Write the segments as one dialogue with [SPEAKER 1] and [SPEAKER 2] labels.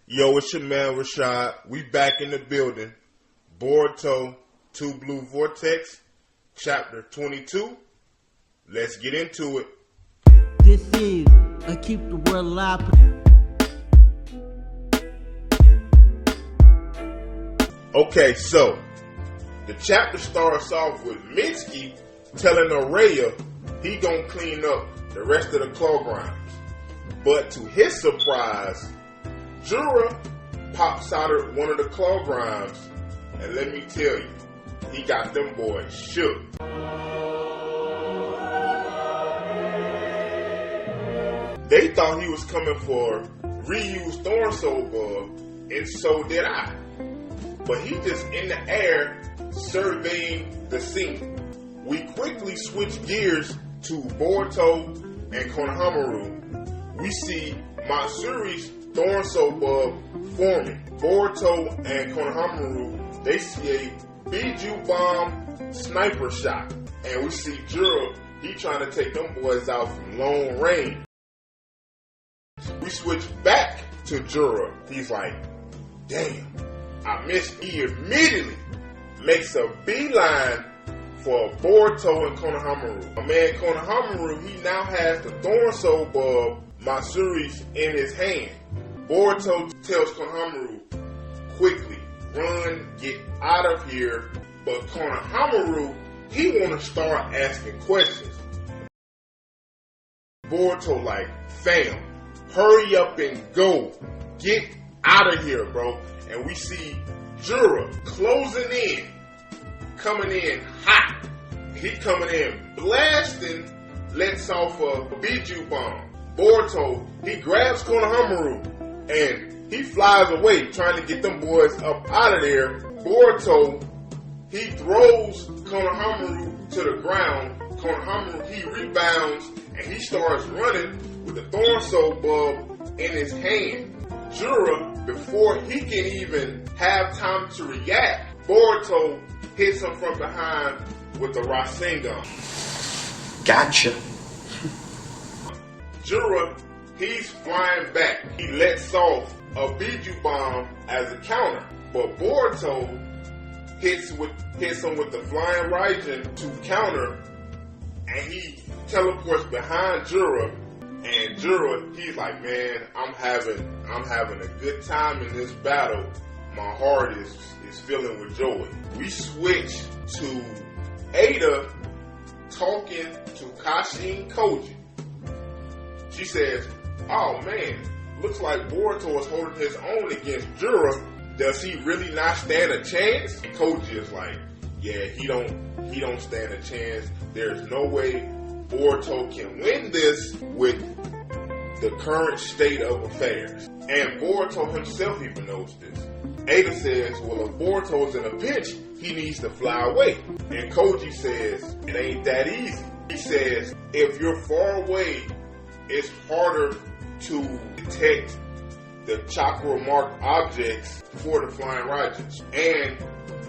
[SPEAKER 1] Yo, it's your man Rashad. We back in the building. Boruto 2 Blue Vortex, Chapter 22. Let's get into it.
[SPEAKER 2] This is a Keep the World Alive.
[SPEAKER 1] Okay, so the chapter starts off with Mitsuki telling Araya he gonna clean up the rest of the claw grimes. But to his surprise, Jura pops out of one of the claw grimes, and let me tell you, he got them boys shook. They thought he was coming for Ryu's Thorn Soul Bug, and so did I. But he just in the air surveying the scene. We quickly switch gears to Boruto and Konohamaru. We see Matsuri's Thorn Soul Bug forming. Boruto and Konohamaru, they see a Biju Bomb sniper shot. And we see Jura, he trying to take them boys out from long range. We switch back to Jura. He's like, damn, I missed. He immediately makes a beeline for Boruto and Konohamaru. My man Konohamaru, he now has the Thorn Soul Bug Matsuri's in his hand. Boruto tells Konohamaru, quickly, run, get out of here. But Konohamaru, he want to start asking questions. Boruto like, fam, hurry up and go. Get out of here, bro. And we see Jura closing in, coming in hot. He coming in blasting, lets off a Biju Bomb. Boruto, he grabs Konohamaru and he flies away trying to get them boys up out of there. Boruto, he throws Konohamaru to the ground. Konohamaru, he rebounds and he starts running with the Thorn Soul Bug in his hand. Jura, before he can even have time to react, Boruto hits him from behind with the Rasengan.
[SPEAKER 3] Gotcha.
[SPEAKER 1] Jura, he's flying back. He lets off a Biju Bomb as a counter. But Boruto hits him with the Flying Raijin to counter, and he teleports behind Jura. And Jura, he's like, man, I'm having a good time in this battle. My heart is filling with joy. We switch to Ada talking to Kashin Koji. She says, oh man, looks like Boruto is holding his own against Jura. Does he really not stand a chance? And Koji is like, yeah, he don't stand a chance. There's no way Boruto can win this with the current state of affairs. And Boruto himself even knows this. Ada says, well, if Boruto is in a pinch, he needs to fly away. And Koji says, it ain't that easy. He says, if you're far away, it's harder to detect the chakra-marked objects for the Flying Raijins. And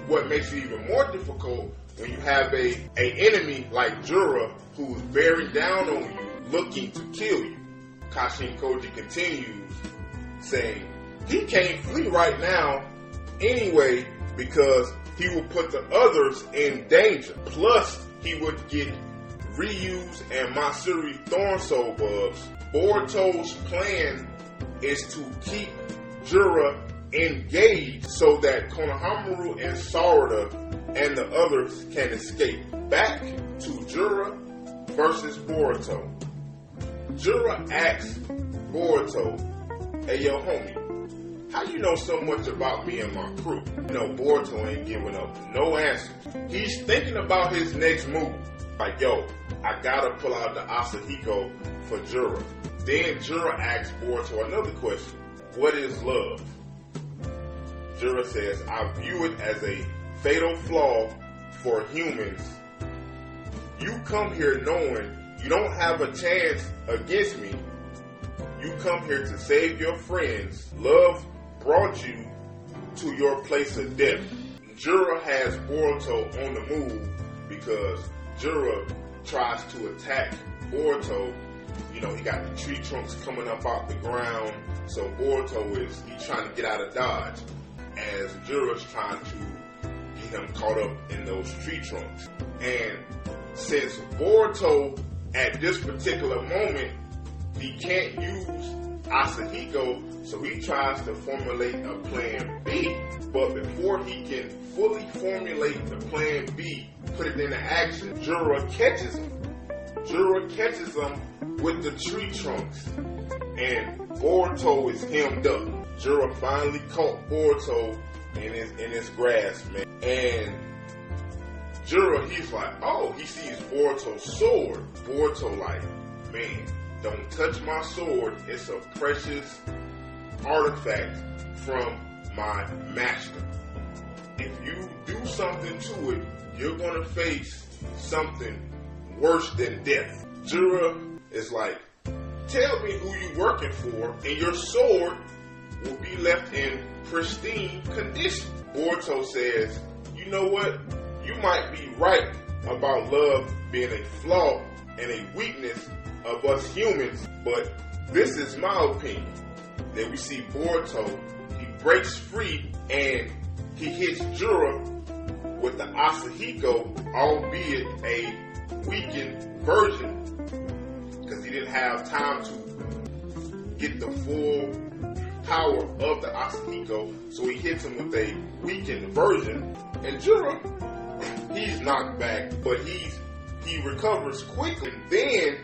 [SPEAKER 1] what makes it even more difficult when you have a enemy like Jura who's bearing down on you, looking to kill you. Kashin Koji continues saying, he can't flee right now anyway because he will put the others in danger. Plus, he would get Ryu's and Matsuri Thorn Soul Bugs. Boruto's plan is to keep Jura engaged so that Konohamaru and Sarada and the others can escape. Back to Jura versus Boruto. Jura asks Boruto, hey yo homie, how you know so much about me and my crew? You know, Boruto ain't giving up no answers. He's thinking about his next move. Like, yo, I gotta pull out the Asahiko for Jura. Then Jura asks Boruto another question. What is love? Jura says, I view it as a fatal flaw for humans. You come here knowing you don't have a chance against me. You come here to save your friends. Love brought you to your place of death. Jura has Boruto on the move because Jura tries to attack Boruto, he got the tree trunks coming up out the ground. So Boruto he's trying to get out of Dodge as Jura's trying to get him caught up in those tree trunks. And since Boruto at this particular moment, he can't use Asahiko, so he tries to formulate a plan B. But before he can fully formulate the plan B, put it into action, Jura catches him. Jura catches him with the tree trunks, and Boruto is hemmed up. Jura finally caught Boruto in his grasp, man. And Jura, he's like, oh, he sees Boruto's sword. Boruto like, man, don't touch my sword. It's a precious artifact from my master. If you do something to it, you're going to face something worse than death. Jura is like, tell me who you working for, and your sword will be left in pristine condition. Boruto says, you know what? You might be right about love being a flaw and a weakness of us humans, but this is my opinion. Then we see Boruto, he breaks free and he hits Jura with the Asahiko, albeit a weakened version, because he didn't have time to get the full power of the Asahiko, so he hits him with a weakened version, and Jura, he's knocked back, but he recovers quickly. Then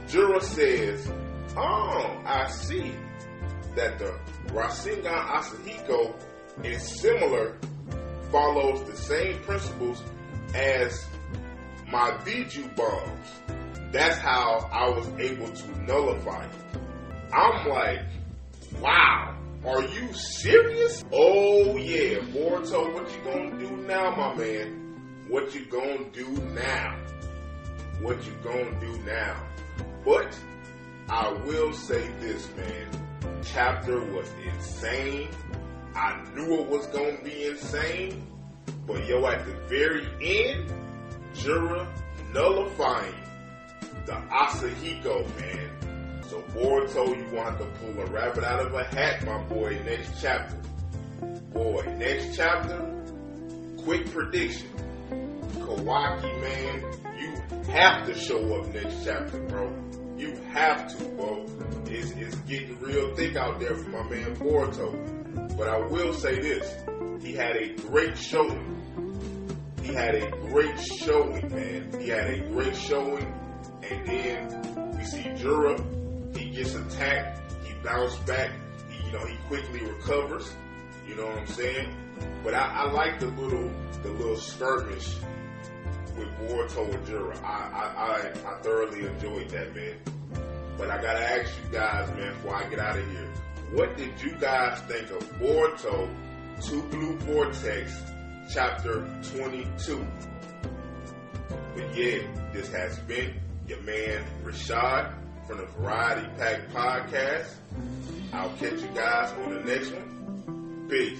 [SPEAKER 1] Jura says, oh, I see that the Rasengan Asahiko is similar, follows the same principles as my Biju bombs. That's how I was able to nullify it. I'm like, wow, are you serious? Oh yeah, Boruto, what you gonna do now, my man? What you gonna do now? What you gonna do now? But I will say this, man. Chapter was insane. I knew it was gonna be insane. But yo, at the very end, Jura nullifying the Asahiko, man. So Boruto, you gonna have to pull a rabbit out of a hat, my boy, next chapter. Boy, next chapter, quick prediction. Kawaki, man, you have to show up next chapter, bro. You have to, bro. It's getting real thick out there for my man Boruto. But I will say this. He had a great showing. He had a great showing, man. He had a great showing. And then we see Jura. He gets attacked. He bounced back. He quickly recovers. You know what I'm saying? But I like the little skirmish with Boruto and Jura. I thoroughly enjoyed that, man. But I gotta ask you guys, man, before I get out of here, what did you guys think of Boruto 2 Blue Vortex Chapter 22? But yeah, this has been your man Rashad from the Variety Pack Podcast. I'll catch you guys on the next one. Peace.